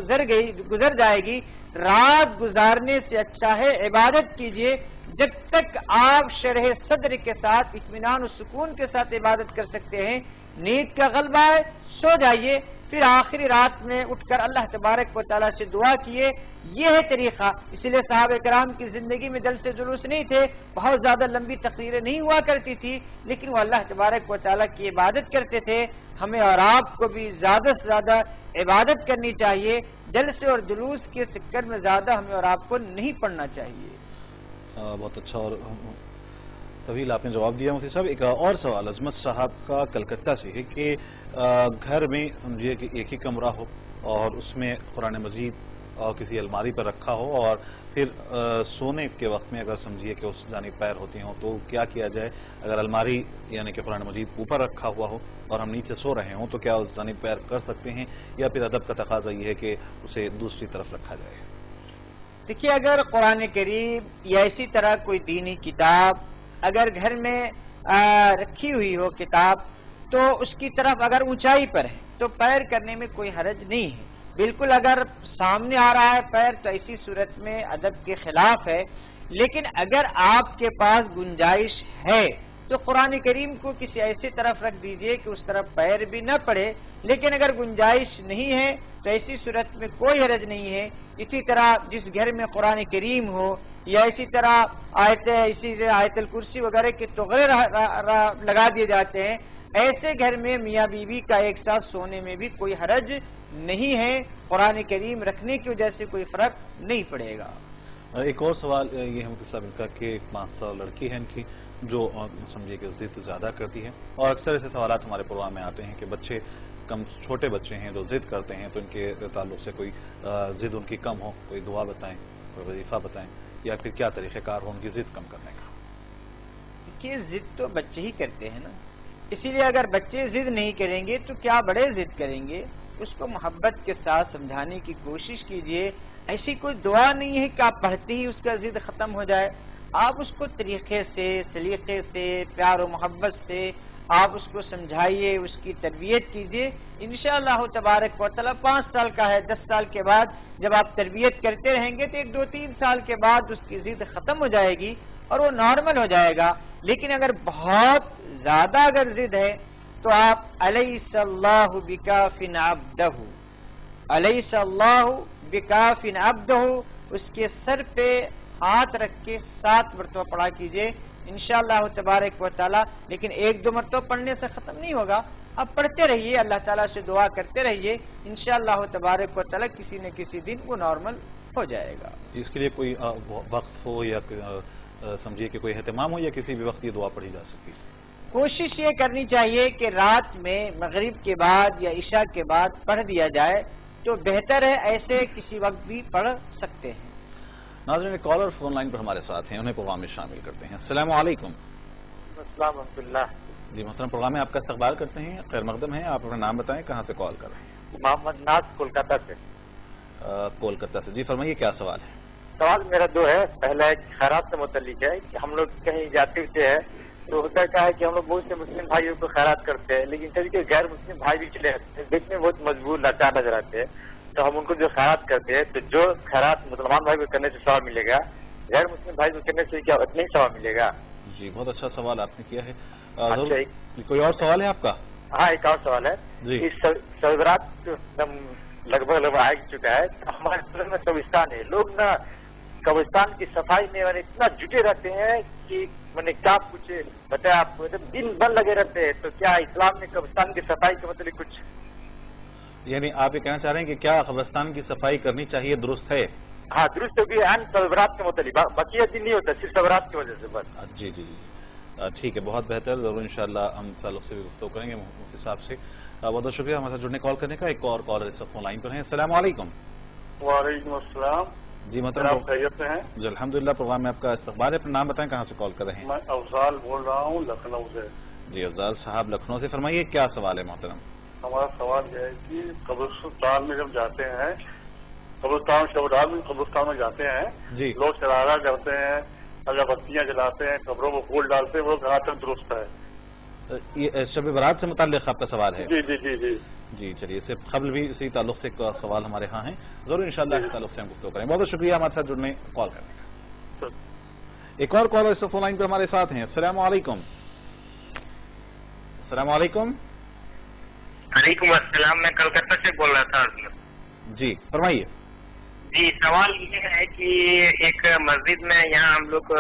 گزر جائے گی۔ رات گزارنے سے اچھا ہے عبادت کیجئے، جب تک آپ شرح صدر کے ساتھ اطمینان و سکون کے ساتھ عبادت کر سکتے ہیں۔ نیند کا غلبہ ہے سو جائیے، پھر آخری رات میں اٹھ کر اللہ تبارک و تعالیٰ سے دعا کیے، یہ ہے طریقہ۔ اس لیے صحابہ کرام کی زندگی میں جلسے جلوس نہیں تھے، بہت زیادہ لمبی تقریریں نہیں ہوا کرتی تھی، لیکن وہ اللہ تبارک و تعالیٰ کی عبادت کرتے تھے۔ ہمیں اور آپ کو بھی زیادہ سے زیادہ عبادت کرنی چاہیے، جلسے اور جلوس کے چکر میں زیادہ ہمیں اور آپ کو نہیں پڑنا چاہیے۔ بہت اچھا اور طویل آپ نے جواب دیا مفتی صاحب۔ ایک اور سوال عظمت صاحب کا کلکتہ سے ہے کہ گھر میں سمجھیے کہ ایک ہی کمرہ ہو اور اس میں قرآن مجید کسی الماری پر رکھا ہو، اور پھر سونے کے وقت میں اگر سمجھیے کہ اس جانب پیر ہوتی ہوں تو کیا کیا جائے؟ اگر الماری یعنی کہ قرآن مجید اوپر رکھا ہوا ہو اور ہم نیچے سو رہے ہوں تو کیا اس جانب پیر کر سکتے ہیں، یا پھر ادب کا تقاضا یہ ہے کہ اسے دوسری طرف رکھا جائے؟ دیکھیے، اگر قرآن کریم یا اسی طرح کوئی دینی کتاب اگر گھر میں رکھی ہوئی ہو کتاب، تو اس کی طرف اگر اونچائی پر ہے تو پیر کرنے میں کوئی حرج نہیں ہے۔ بالکل اگر سامنے آ رہا ہے پیر تو ایسی صورت میں ادب کے خلاف ہے، لیکن اگر آپ کے پاس گنجائش ہے تو قرآن کریم کو کسی ایسی طرف رکھ دیجئے کہ اس طرف پیر بھی نہ پڑے، لیکن اگر گنجائش نہیں ہے تو ایسی صورت میں کوئی حرج نہیں ہے۔ اسی طرح جس گھر میں قرآن کریم ہو یا اسی طرح آیت الکرسی وغیرہ کے تغرے لگا دیے جاتے ہیں، ایسے گھر میں میاں بیوی کا ایک ساتھ سونے میں بھی کوئی حرج نہیں ہے، قرآن کریم رکھنے کی وجہ سے کوئی فرق نہیں پڑے گا۔ ایک اور سوال یہ ہے مفتی صاحب ان کا کہ ایک 5 سال لڑکی ہے ان کی جو سمجھیے کہ ضد زیادہ کرتی ہے، اور اکثر ایسے سوالات ہمارے پروگرام میں آتے ہیں کہ بچے چھوٹے بچے ہیں جو ضد کرتے ہیں، تو ان کے تعلق سے کوئی ضد ان کی کم ہو، کوئی دعا بتائیں، کوئی وظیفہ بتائیں، یا پھر کیا طریقہ کار ہو ان کی ضد کم کرنے کا؟ کہ ضد تو بچے ہی کرتے ہیں نا، اسی لیے اگر بچے ضد نہیں کریں گے تو کیا بڑے ضد کریں گے؟ اس کو محبت کے ساتھ سمجھانے کی کوشش کیجئے۔ ایسی کوئی دعا نہیں ہے کہ آپ پڑھتے ہی اس کا ضد ختم ہو جائے، آپ اس کو طریقے سے، سلیقے سے، پیار و محبت سے آپ اس کو سمجھائیے، اس کی تربیت کیجئے۔ انشاءاللہ تبارک و تعالی 5 سال کا ہے، 10 سال کے بعد جب آپ تربیت کرتے رہیں گے تو 1-2-3 سال کے بعد اس کی ضد ختم ہو جائے گی اور وہ نارمل ہو جائے گا۔ لیکن اگر بہت زیادہ اگر ضد ہے تو آپ الیس اللہ بکاف عبدہ، الیس اللہ بکاف عبدہ، اس کے سر پہ ہاتھ رکھ کے 7 مرتبہ پڑھا کیجئے انشاءاللہ تبارک و تعالی۔ لیکن 1-2 مرتبہ پڑھنے سے ختم نہیں ہوگا، آپ پڑھتے رہیے، اللہ تعالیٰ سے دعا کرتے رہیے، انشاءاللہ تبارک و تعالی کسی نہ کسی دن وہ نارمل ہو جائے گا۔ اس کے لیے کوئی وقت ہو یا سمجھیے کہ کوئی اہتمام ہو، یا کسی بھی وقت یہ دعا پڑھی جا سکتی ہے؟ کوشش یہ کرنی چاہیے کہ رات میں مغرب کے بعد یا عشاء کے بعد پڑھ دیا جائے تو بہتر ہے، ایسے کسی وقت بھی پڑھ سکتے ہیں۔ ناظرین، کالر فون لائن پر ہمارے ساتھ ہیں، انہیں پروگرام میں شامل کرتے ہیں۔ السلام علیکم۔ السلام ورحمۃ اللہ۔ جی محترم، پروگرام میں آپ کا استقبال کرتے ہیں، خیر مقدم ہے، آپ اپنا نام بتائیں، کہاں سے کال کر رہے ہیں؟ محمد ناز کولکاتہ سے۔ کولکاتہ سے، جی فرمائیے کیا سوال ہے؟ سوال میرا 2 ہے۔ پہلا ایک خیرات سے متعلق ہے کہ ہم لوگ کہیں جاتے ہوتے ہیں تو ہوتا کیا ہے کہ ہم لوگ بہت سے مسلم بھائیوں کو خیرات کرتے ہیں، لیکن کبھی کبھی غیر مسلم بھائی بھی چلے آتے ہیں، دیکھنے میں بہت مجبور لاچار نظر آتے ہیں، تو ہم ان کو جو خیرات کرتے ہیں تو جو خیرات مسلمان بھائی کو کرنے سے ثواب ملے گا، غیر مسلم بھائی کو کرنے سے کیا اتنا ہی ثواب ملے گا؟ جی بہت اچھا سوال آپ نے کیا ہے. اچھا، کوئی اور سوال ہے آپ کا؟ ہاں ایک اور سوال ہے. جی. سویرات لگ بھگ آ چکا ہے، ہمارے شہر میں قبرستان ہے، لوگ نا قبرستان کی صفائی میں اتنا جٹے رہتے ہیں کہ کیا کچھ بتائیں آپ کو، دن بھر لگے رہتے ہیں. تو کیا اسلام میں قبرستان کی صفائی کے متعلق کچھ؟ یعنی آپ یہ کہنا چاہ رہے ہیں کہ کیا قبرستان کی صفائی کرنی چاہیے، درست ہے؟ ہاں درست ہوگی، سویرات کے متعلق، بقیہ دن نہیں ہوتا، صرف سویرات کی وجہ سے بس. جی جی جی ٹھیک ہے، بہت بہتر. ضرور انشاءاللہ ہم تعلق سے بھی گفتگو کریں گے مفتی صاحب سے. بہت بہت شکریہ ہمارے ساتھ جڑنے کال کرنے کا. ایک اور کالر اس وقت فون لائن پر ہیں. السلام علیکم. وعلیکم السلام. جی محترم، خیریت سے ہیں؟ جی الحمدللہ. پروگرام میں آپ کا استقبال ہے. اپنا نام بتائیں، کہاں سے کال کر رہے ہیں؟ میں افضال بول رہا ہوں لکھنؤ سے. جی افضال صاحب لکھنؤ سے، فرمائیے کیا سوال ہے محترم؟ ہمارا سوال یہ ہے کہ قبرستان میں جب جاتے ہیں، قبرستان شہداء میں قبرستان میں جاتے ہیں، جی لوگ شرارہ کرتے ہیں، اگربتیاں جلاتے ہیں، قبروں کو پھول ڈالتے ہیں، وہ کہاں تک درست ہے؟ یہ شب برات سے متعلق آپ کا سوال ہے؟ جی جی جی جی جی چلیے، اس سے قبل بھی اسی تعلق سے ایک سوال ہمارے ہاں ہیں، ضرور انشاءاللہ اس تعلق سے ہم گفتگو کریں. بہت بہت شکریہ ہمارے ساتھ جڑنے کال کرنے کا. ایک اور کالر اس فون لائن پہ ہمارے ساتھ ہیں. السلام علیکم. السلام علیکم. وعلیکم السلام. میں کلکتہ سے بول رہا تھا. جی فرمائیے. جی سوال یہ ہے کہ ایک مسجد میں یہاں ہم لوگ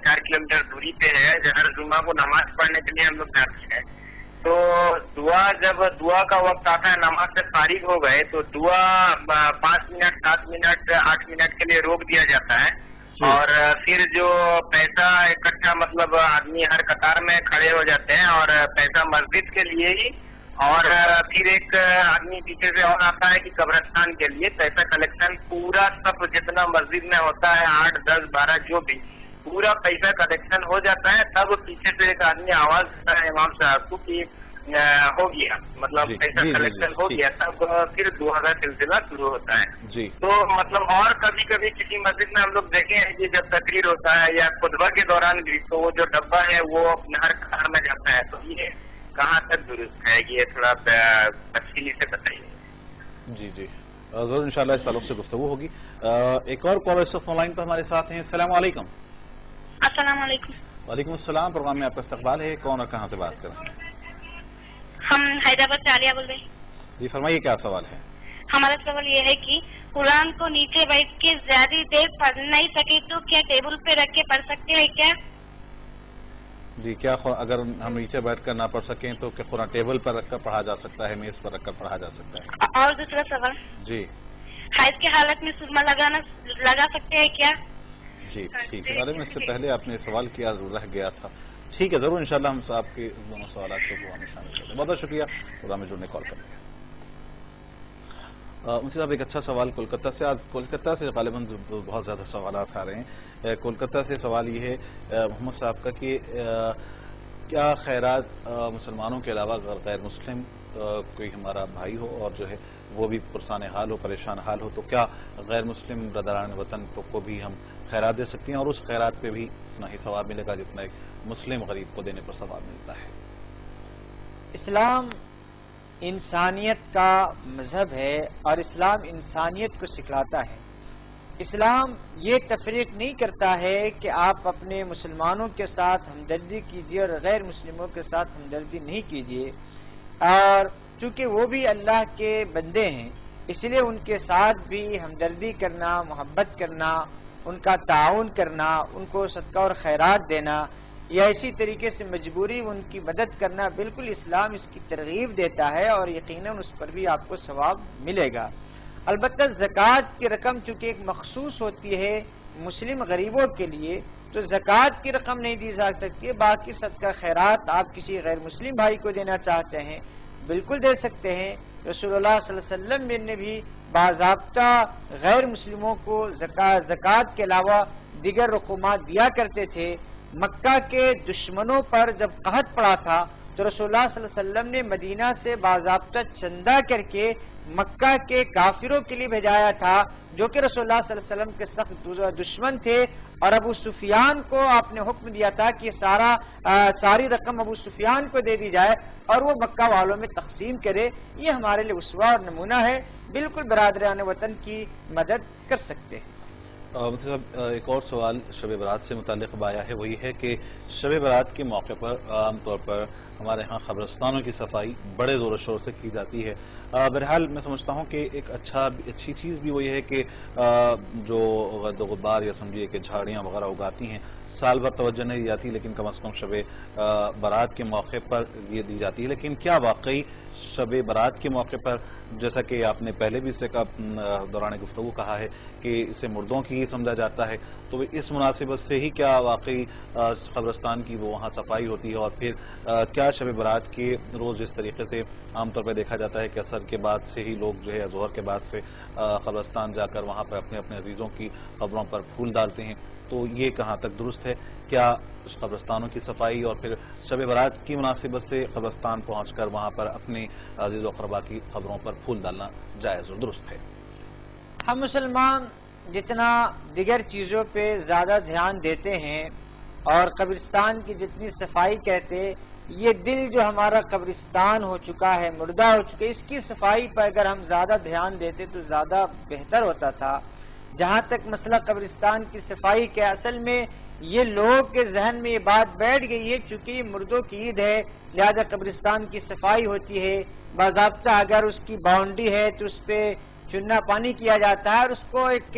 4 کلومیٹر دوری پہ ہے، ہر جمعہ کو نماز پڑھنے کے لیے ہم لوگ جاتے ہیں. تو جب دعا کا وقت آتا ہے، نماز سے فارغ ہو گئے تو دعا 5 منٹ 7 منٹ 8 منٹ کے لیے روک دیا جاتا ہے، اور پھر جو پیسہ اکٹھا مطلب آدمی ہر قطار میں کھڑے ہو جاتے ہیں اور پیسہ مسجد کے لیے ہی، اور پھر ایک آدمی پیچھے سے اور آتا ہے کہ قبرستان کے لیے پیسہ کلیکشن پورا سب جتنا مسجد میں ہوتا ہے 8 10 12 جو بھی پورا پیسہ کلیکشن ہو جاتا ہے. تب پیچھے سے ایک آدمی آواز دیتا ہے امام صاحب کو کہ ہو گیا، مطلب پیسہ کلیکشن ہو گیا. تب پھر دعا کا سلسلہ شروع ہوتا ہے. تو مطلب اور کبھی کبھی کسی مسجد میں ہم لوگ دیکھے ہیں کہ جب تقریر ہوتا ہے یا خطبہ کے دوران بھی تو وہ جو ڈبہ ہے وہ ہر قطار میں جاتا ہے. تو یہ کہاں تک درست ہے، یہ تھوڑا تفصیلی سے بتائیے. جی جی ضرور انشاءاللہ اس تعلق سے گفتگو ہوگی. ایک اور کالر اس فون لائن پر ہمارے ساتھ ہیں. السلام علیکم. السلام علیکم. وعلیکم السلام. پروگرام میں آپ کا استقبال ہے. کون اور کہاں سے بات کر رہے ہیں؟ ہم حیدرآباد سے عالیہ بول رہے ہیں. جی فرمائیے کیا سوال ہے؟ ہمارا سوال یہ ہے کہ قرآن کو نیچے بیٹھ کے زیادہ دیر پڑھ نہیں سکے تو کیا ٹیبل پہ رکھ کے پڑھ سکتے ہیں کیا؟ جی کیا اگر ہم نیچے بیٹھ کر نہ پڑھ سکیں تو کیا قرآن ٹیبل پر رکھ کر پڑھا جا سکتا ہے، میز پر رکھ کر پڑھا جا سکتا ہے؟ اور دوسرا سوال، جی حیض کی حالت میں سرما لگا سکتے ہیں کیا؟ جی ٹھیک ہے. اس سے پہلے آپ نے سوال کیا رہ گیا تھا. ٹھیک ہے ضرور انشاءاللہ ہم آپ کے دونوں سوالات کو پروگرام میں شامل کرتے ہیں. بہت بہت شکریہ پروگرام میں جڑنے کال کرنے کا. مجھے صاحب ایک اچھا سوال کولکتہ سے. آج کولکتہ سے غالباً بہت زیادہ سوالات آ رہے ہیں. کولکتہ سے سوال یہ ہے محمد صاحب کا کہ کیا خیرات مسلمانوں کے علاوہ غیر مسلم کوئی ہمارا بھائی ہو اور جو ہے وہ بھی پرسان حال ہو، پریشان حال ہو، تو کیا غیر مسلم برادران وطن کو بھی ہم خیرات دے سکتے ہیں اور اس خیرات پہ بھی اتنا ہی ثواب ملے گا جتنا ایک مسلم غریب کو دینے پر ثواب ملتا ہے؟ اسلام انسانیت کا مذہب ہے اور اسلام انسانیت کو سکھلاتا ہے. اسلام یہ تفریق نہیں کرتا ہے کہ آپ اپنے مسلمانوں کے ساتھ ہمدردی کیجیے اور غیر مسلموں کے ساتھ ہمدردی نہیں کیجیے، اور چونکہ وہ بھی اللہ کے بندے ہیں اس لیے ان کے ساتھ بھی ہمدردی کرنا، محبت کرنا، ان کا تعاون کرنا، ان کو صدقہ اور خیرات دینا یا اسی طریقے سے مجبوری ان کی مدد کرنا، بالکل اسلام اس کی ترغیب دیتا ہے اور یقیناً اس پر بھی آپ کو ثواب ملے گا. البتہ زکوٰۃ کی رقم چونکہ ایک مخصوص ہوتی ہے مسلم غریبوں کے لیے تو زکوٰۃ کی رقم نہیں دی جا سکتی. باقی صدقہ خیرات آپ کسی غیر مسلم بھائی کو دینا چاہتے ہیں بالکل دے سکتے ہیں. رسول اللہ صلی اللہ علیہ وسلم نے بھی باضابطہ غیر مسلموں کو زکوٰۃ کے علاوہ دیگر رقومات دیا کرتے تھے. مکہ کے دشمنوں پر جب قحط پڑا تھا تو رسول اللہ صلی اللہ علیہ وسلم نے مدینہ سے باضابطہ چندہ کر کے مکہ کے کافروں کے لیے بھیجایا تھا، جو کہ رسول اللہ صلی اللہ علیہ وسلم کے سخت دشمن تھے، اور ابو سفیان کو آپ نے حکم دیا تھا کہ ساری رقم ابو سفیان کو دے دی جائے اور وہ مکہ والوں میں تقسیم کرے۔ یہ ہمارے لیے اسوہ اور نمونہ ہے، بالکل برادران وطن کی مدد کر سکتے ہیں۔ مطلب ایک اور سوال شب برات سے متعلق آیا ہے، وہی ہے کہ شب برات کے موقع پر عام طور پر ہمارے ہاں قبرستانوں کی صفائی بڑے زور و شور سے کی جاتی ہے۔ بہرحال میں سمجھتا ہوں کہ ایک اچھی چیز بھی وہی ہے کہ جو غد و غبار یا سمجھیے کہ جھاڑیاں وغیرہ اگاتی ہیں سال بھر توجہ نہیں دی جاتی، لیکن کم از کم شب برات کے موقع پر یہ دی جاتی ہے۔ لیکن کیا واقعی شب برات کے موقع پر، جیسا کہ آپ نے پہلے بھی اسے دوران گفتگو کہا ہے کہ اسے مردوں کی ہی سمجھا جاتا ہے، تو اس مناسبت سے ہی کیا واقعی قبرستان کی وہ وہاں صفائی ہوتی ہے؟ اور پھر کیا شب برات کے روز جس طریقے سے عام طور پہ دیکھا جاتا ہے کہ عصر کے بعد سے ہی لوگ جو ہے ظہر کے بعد سے قبرستان جا کر وہاں پر اپنے اپنے عزیزوں کی قبروں پر پھول ڈالتے ہیں، تو یہ کہاں تک درست ہے؟ کیا قبرستانوں کی صفائی اور پھر شب برات کی مناسبت سے قبرستان پہنچ کر وہاں پر اپنے عزیز و اقربا کی قبروں پر پھول ڈالنا جائز اور درست ہے؟ ہم مسلمان جتنا دیگر چیزوں پہ زیادہ دھیان دیتے ہیں اور قبرستان کی جتنی صفائی کہتے، یہ دل جو ہمارا قبرستان ہو چکا ہے، مردہ ہو چکا ہے، اس کی صفائی پر اگر ہم زیادہ دھیان دیتے تو زیادہ بہتر ہوتا تھا۔ جہاں تک مسئلہ قبرستان کی صفائی کے، اصل میں یہ لوگ کے ذہن میں یہ بات بیٹھ گئی ہے، چونکہ یہ مردوں کی عید ہے لہذا قبرستان کی صفائی ہوتی ہے، باضابطہ اگر اس کی باؤنڈری ہے تو اس پہ چنا پانی کیا جاتا ہے اور اس کو ایک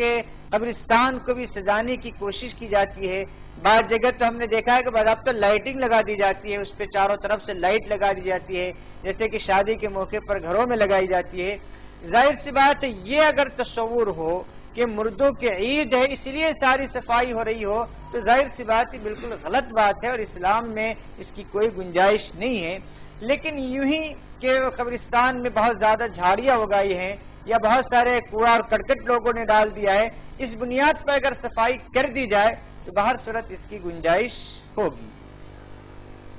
قبرستان کو بھی سجانے کی کوشش کی جاتی ہے۔ بعض جگہ تو ہم نے دیکھا ہے کہ باضابطہ لائٹنگ لگا دی جاتی ہے، اس پہ چاروں طرف سے لائٹ لگا دی جاتی ہے، جیسے کہ شادی کے موقع پر گھروں میں لگائی جاتی ہے۔ ظاہر سی بات ہے یہ اگر تصور ہو کہ مردوں کی عید ہے اس لیے ساری صفائی ہو رہی ہو تو ظاہر سی بات یہ بالکل غلط بات ہے اور اسلام میں اس کی کوئی گنجائش نہیں ہے۔ لیکن یوں ہی کہ قبرستان میں بہت زیادہ جھاڑیاں اگائی ہیں یا بہت سارے کوڑا اور کرکٹ لوگوں نے ڈال دیا ہے، اس بنیاد پر اگر صفائی کر دی جائے تو بہر صورت اس کی گنجائش ہوگی۔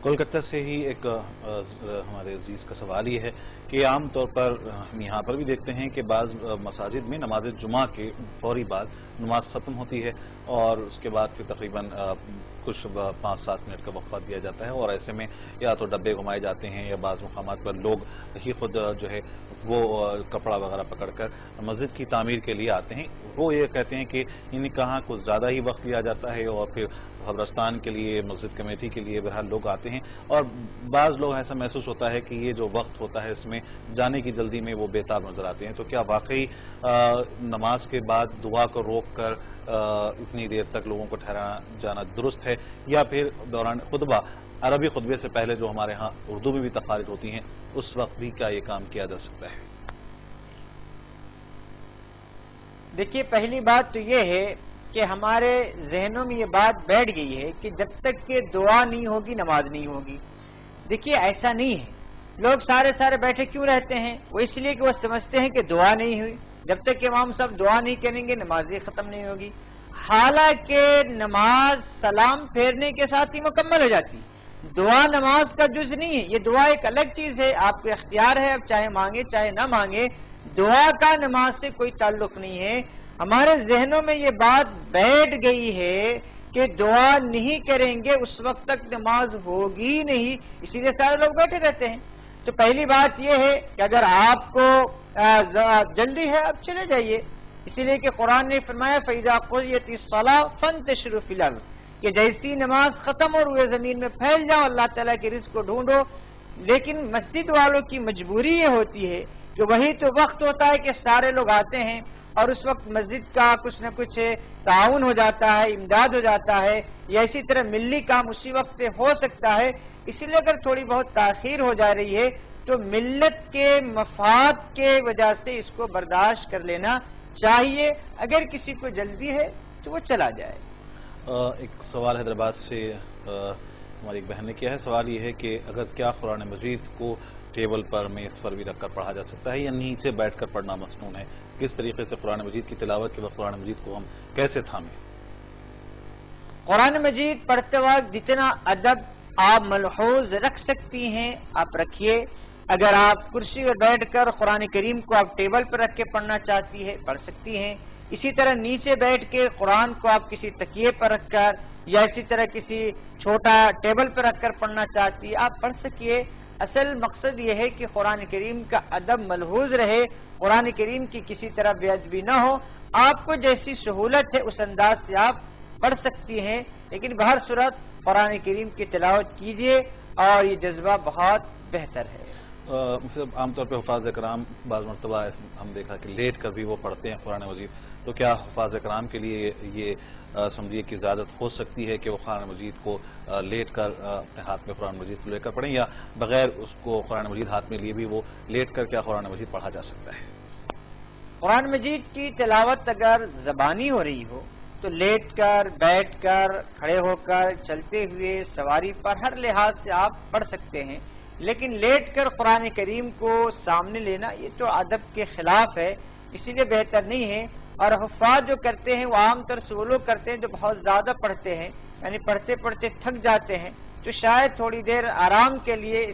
کولکتہ سے ہی ایک ہمارے عزیز کا سوال یہ ہے کہ عام طور پر ہم یہاں پر بھی دیکھتے ہیں کہ بعض مساجد میں نماز جمعہ کے فوری بعد نماز ختم ہوتی ہے اور اس کے بعد پھر تقریباً کچھ 5-7 منٹ کا وقفہ دیا جاتا ہے، اور ایسے میں یا تو ڈبے گھمائے جاتے ہیں یا بعض مقامات پر لوگ ہی خود جو ہے وہ کپڑا وغیرہ پکڑ کر مسجد کی تعمیر کے لیے آتے ہیں۔ وہ یہ کہتے ہیں کہ انہیں کہاں کچھ زیادہ ہی وقت لیا جاتا ہے اور پھر قبرستان کے لیے مسجد کمیٹی کے لیے بہرحال لوگ آتے ہیں، اور بعض لوگ ایسا محسوس ہوتا ہے کہ یہ جو وقت ہوتا ہے اس میں جانے کی جلدی میں وہ بےتاب نظر آتے ہیں۔ تو کیا واقعی نماز کے بعد دعا کو روک کر اتنی دیر تک لوگوں کو ٹھہرانا جانا درست ہے، یا پھر دوران خطبہ عربی خطبے سے پہلے جو ہمارے ہاں اردو میں بھی تقاریر ہوتی ہیں اس وقت بھی کیا یہ کام کیا جا سکتا ہے؟ دیکھیے پہلی بات تو یہ ہے کہ ہمارے ذہنوں میں یہ بات بیٹھ گئی ہے کہ جب تک کہ دعا نہیں ہوگی نماز نہیں ہوگی۔ دیکھیے ایسا نہیں ہے، لوگ سارے بیٹھے کیوں رہتے ہیں؟ وہ اس لیے کہ وہ سمجھتے ہیں کہ دعا نہیں ہوئی، جب تک کہ امام صاحب دعا نہیں کریں گے نماز ختم نہیں ہوگی۔ حالانکہ نماز سلام پھیرنے کے ساتھ ہی مکمل ہو جاتی، دعا نماز کا جز نہیں ہے، یہ دعا ایک الگ چیز ہے، آپ کو اختیار ہے، اب چاہے مانگے چاہے نہ مانگے، دعا کا نماز سے کوئی تعلق نہیں ہے۔ ہمارے ذہنوں میں یہ بات بیٹھ گئی ہے کہ دعا نہیں کریں گے اس وقت تک نماز ہوگی نہیں، اسی لیے سارے لوگ بیٹھے رہتے ہیں۔ تو پہلی بات یہ ہے کہ اگر آپ کو جلدی ہے آپ چلے جائیے، اسی لیے کہ قرآن نے فرمایا فَإِذَا قُضِيَتِ الصَّلَاةُ فَانتَشِرُوا فِي الْأَرْضِ، کہ جیسی نماز ختم اور ہوئے زمین میں پھیل جاؤ، اللہ تعالیٰ کے رزق کو ڈھونڈو۔ لیکن مسجد والوں کی مجبوری یہ ہوتی ہے کہ وہی تو وقت ہوتا ہے کہ سارے لوگ آتے ہیں اور اس وقت مسجد کا کچھ نہ کچھ تعاون ہو جاتا ہے، امداد ہو جاتا ہے، یا اسی طرح ملی کام اسی وقت ہو سکتا ہے۔ اسی لیے اگر تھوڑی بہت تاخیر ہو جا رہی ہے تو ملت کے مفاد کے وجہ سے اس کو برداشت کر لینا چاہیے، اگر کسی کو جلدی ہے تو وہ چلا جائے۔ ایک سوال حیدرآباد سے ہماری ایک بہن نے کیا ہے، سوال یہ ہے کہ اگر کیا قرآن مجید کو ٹیبل پر میز پر بھی رکھ کر پڑھا جا سکتا ہے یا نیچے بیٹھ کر پڑھنا مسنون ہے؟ کس طریقے سے قرآن مجید کی تلاوت کے وقت قرآن مجید کو ہم کیسے تھامیں؟ قرآن مجید پڑھتے وقت جتنا ادب آپ ملحوظ رکھ سکتی ہیں آپ رکھیے. اگر آپ کرسی پر بیٹھ کر قرآن کریم کو آپ ٹیبل پر رکھ کے پڑھنا چاہتی ہے پڑھ سکتی ہیں. اسی طرح نیچے بیٹھ کے قرآن کو آپ کسی تکیے پر رکھ کر یا اسی طرح کسی چھوٹا ٹیبل پر رکھ کر پڑھنا چاہتی ہے آپ پڑھ سکیے. اصل مقصد یہ ہے کہ قرآن کریم کا ادب ملحوظ رہے, قرآن کریم کی کسی طرح بے ادبی نہ ہو. آپ کو جیسی سہولت ہے اس انداز سے آپ پڑھ سکتی ہیں, لیکن بہر صورت قرآن کریم کی تلاوت کیجیے اور یہ جذبہ بہت بہتر ہے. عام طور پہ حفاظ کرام بعض مرتبہ ہم دیکھا کہ لیٹ کر بھی وہ پڑھتے ہیں قرآن مجید, تو کیا حفاظ کرام کے لیے یہ سمجھیے کہ اجازت ہو سکتی ہے کہ وہ قرآن مجید کو لیٹ کر اپنے ہاتھ میں قرآن مجید کو لے کر پڑھیں, یا بغیر اس کو قرآن مجید ہاتھ میں لیے بھی وہ لیٹ کر کیا قرآن مجید پڑھا جا سکتا ہے؟ قرآن مجید کی تلاوت اگر زبانی ہو رہی ہو تو لیٹ کر, بیٹھ کر, کھڑے ہو کر, چلتے ہوئے, سواری پر, ہر لحاظ سے آپ پڑھ سکتے ہیں. لیکن لیٹ کر قرآن کریم کو سامنے لینا یہ تو ادب کے خلاف ہے, اسی لیے بہتر نہیں ہے. اور حفاظ جو کرتے ہیں وہ عام طور سے وہ لوگ کرتے ہیں جو بہت زیادہ پڑھتے ہیں, یعنی پڑھتے پڑھتے تھک جاتے ہیں, تو شاید تھوڑی دیر آرام کے لیے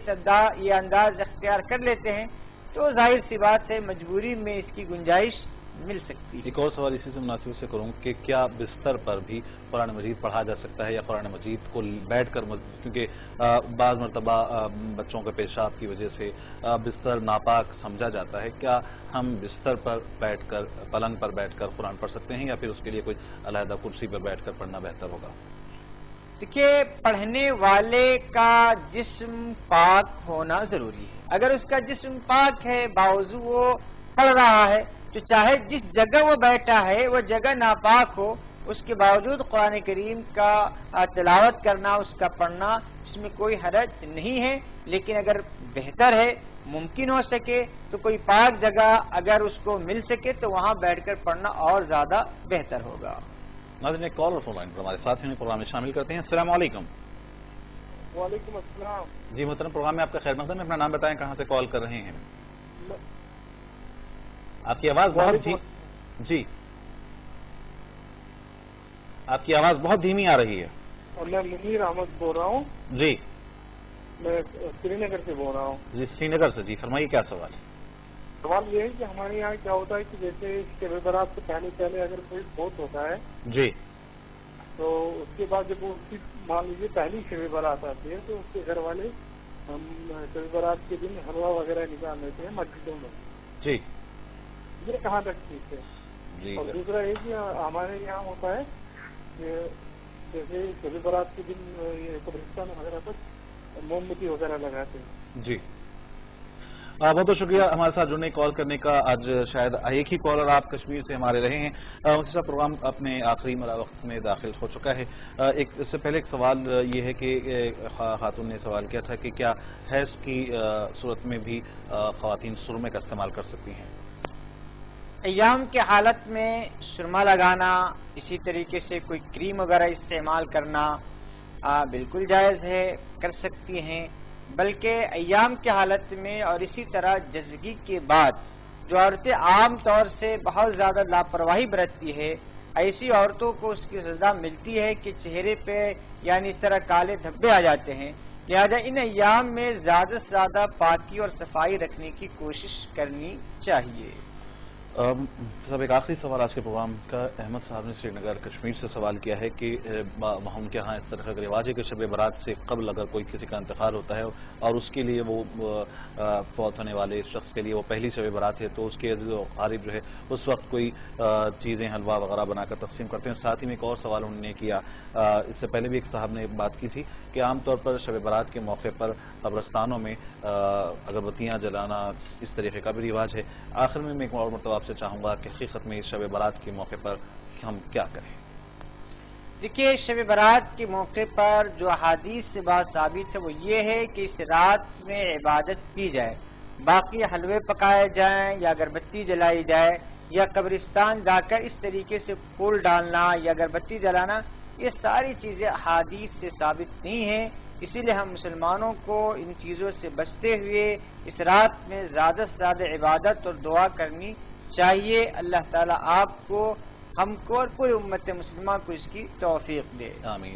یہ انداز اختیار کر لیتے ہیں, تو ظاہر سی بات ہے مجبوری میں اس کی گنجائش مل سکتی ہے. ایک اور سوال اسی سے مناسب سے کروں کہ کیا بستر پر بھی قرآن مجید پڑھا جا سکتا ہے, یا قرآن مجید کو بیٹھ کر, کیونکہ بعض مرتبہ بچوں کے پیشاب کی وجہ سے بستر ناپاک سمجھا جاتا ہے, کیا ہم بستر پر بیٹھ کر, پلنگ پر بیٹھ کر قرآن پڑھ سکتے ہیں, یا پھر اس کے لیے کوئی علیحدہ کرسی پر بیٹھ کر پڑھنا بہتر ہوگا؟ دیکھیے, پڑھنے والے کا جسم پاک ہونا ضروری ہے. اگر اس کا جسم پاک ہے, باوضو وہ پڑھ رہا ہے, تو چاہے جس جگہ وہ بیٹھا ہے وہ جگہ ناپاک ہو, اس کے باوجود قرآن کریم کا تلاوت کرنا, اس کا پڑھنا, اس میں کوئی حرج نہیں ہے. لیکن اگر بہتر ہے, ممکن ہو سکے تو کوئی پاک جگہ اگر اس کو مل سکے تو وہاں بیٹھ کر پڑھنا اور زیادہ بہتر ہوگا. ناظرین, ایک کال فون لائن پر ہمارے ساتھ ہیں, پروگرام میں شامل کرتے ہیں. السلام علیکم. وعلیکم السلام. جی محترم, پروگرام میں آپ کا خیر مقدم ہے. اپنا نام بتائیں, کہاں سے کال کر رہے ہیں؟ آپ کی آواز بہت جی آپ کی آواز بہت دھیمی آ رہی ہے. میں منیر احمد بول رہا ہوں. جی, میں سری نگر سے بول رہا ہوں. جی سری نگر سے. جی فرمائیے, کیا سوال ہے؟ سوال یہ ہے کہ ہمارے یہاں کیا ہوتا ہے کہ جیسے شب برات سے پہلے اگر کوئی فوت ہوتا ہے جی, تو اس کے بعد جب وہ اس کی مان لیجیے پہلی شب برات آتی ہے تو اس کے گھر والے ہم شب برات کے دن حلوہ وغیرہ نکال لیتے ہیں مسجدوں میں. جی, یہ کہاں تک ٹھیک ہے؟ جی. اور دوسرا یہ کہ ہمارے یہاں ہوتا ہے کہ جیسے شب برات کے دن یہ قبرستان وغیرہ پر موم بتی وغیرہ لگاتے ہیں. جی, بہت بہت شکریہ ہمارے ساتھ جڑنے, کال کرنے کا. آج شاید ایک ہی کالر آپ کشمیر سے ہمارے رہے ہیں. مفتی صاحب, پروگرام اپنے آخری وقت میں داخل ہو چکا ہے. اس سے پہلے ایک سوال یہ ہے کہ خاتون نے سوال کیا تھا کہ کیا حیض کی صورت میں بھی خواتین سرمے کا استعمال کر سکتی ہیں؟ ایام کی حالت میں سرما لگانا, اسی طریقے سے کوئی کریم وغیرہ استعمال کرنا بالکل جائز ہے, کر سکتی ہیں. بلکہ ایام کی حالت میں اور اسی طرح جزگی کے بعد جو عورتیں عام طور سے بہت زیادہ لاپرواہی برتتی ہے, ایسی عورتوں کو اس کی سزا ملتی ہے کہ چہرے پہ یعنی اس طرح کالے دھبے آ جاتے ہیں. لہذا ان ایام میں زیادہ سے زیادہ پاکی اور صفائی رکھنے کی کوشش کرنی چاہیے. صاحب, ایک آخری سوال آج کے پروگرام کا. احمد صاحب نے سری نگر کشمیر سے سوال کیا ہے کہ ان کے ہاں اس طرح کا رواج ہے کہ شب برات سے قبل اگر کوئی کسی کا انتقال ہوتا ہے اور اس کے لیے وہ فوت ہونے والے شخص کے لیے وہ پہلی شب برات ہے, تو اس کے عزیز و قریب جو ہے اس وقت کوئی چیزیں حلوہ وغیرہ بنا کر تقسیم کرتے ہیں. ساتھ ہی میں ایک اور سوال انہوں نے کیا, اس سے پہلے بھی ایک صاحب نے بات کی تھی کہ عام طور پر شب برات کے موقع پر قبرستانوں میں اگربتیاں جلانا اس طریقے کا بھی رواج ہے. آخر میں ایک اور مرتبہ آپ سے چاہوں گا کہ حقیقت میں اس شب برات کے موقع پر ہم کیا کریں؟ دیکھیے, شب برات کے موقع پر جو احادیث سے بات ثابت ہے وہ یہ ہے کہ اس رات میں عبادت کی جائے. باقی حلوے پکائے جائیں یا اگربتی جلائی جائے یا قبرستان جا کر اس طریقے سے پھول ڈالنا یا اگربتی جلانا, یہ ساری چیزیں احادیث سے ثابت نہیں ہیں. اسی لیے ہم مسلمانوں کو ان چیزوں سے بچتے ہوئے اس رات میں زیادہ سے زیادہ عبادت اور دعا کرنی چاہیے. اللہ تعالیٰ آپ کو, ہم کو اور پوری امت مسلمہ کو اس کی توفیق دے. آمین.